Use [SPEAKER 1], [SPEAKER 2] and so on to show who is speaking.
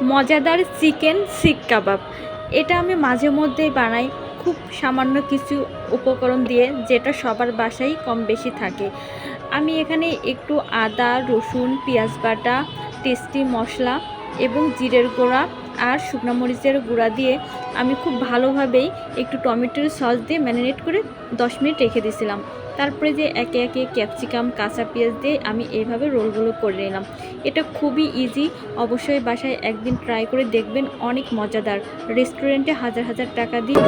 [SPEAKER 1] মজাদার চিকেন শিক কাবাব। এটা আমি মাঝে মধ্যেই বানাই, খুব সামান্য কিছু উপকরণ দিয়ে, যেটা সবার বাসায় কম বেশি থাকে। আমি এখানে একটু আদা, রসুন, পেঁয়াজ বাটা, টেস্টি মশলা এবং জিরের গুঁড়া আর শুকনো মরিচের গুঁড়া দিয়ে আমি খুব ভালোভাবেই একটু টমেটোর সস দিয়ে ম্যারিনেট করে 10 মিনিট রেখে দিয়েছিলাম। তারপরে যে একে একে ক্যাপসিকাম, কাঁচা পেঁয়াজ দিয়ে আমি এইভাবে রোলগুলো করে নিলাম। এটা খুবই ইজি, অবশ্যই বাসায় একদিন ট্রাই করে দেখবেন, অনেক মজাদার। রেস্টুরেন্টে হাজার হাজার টাকা দিয়ে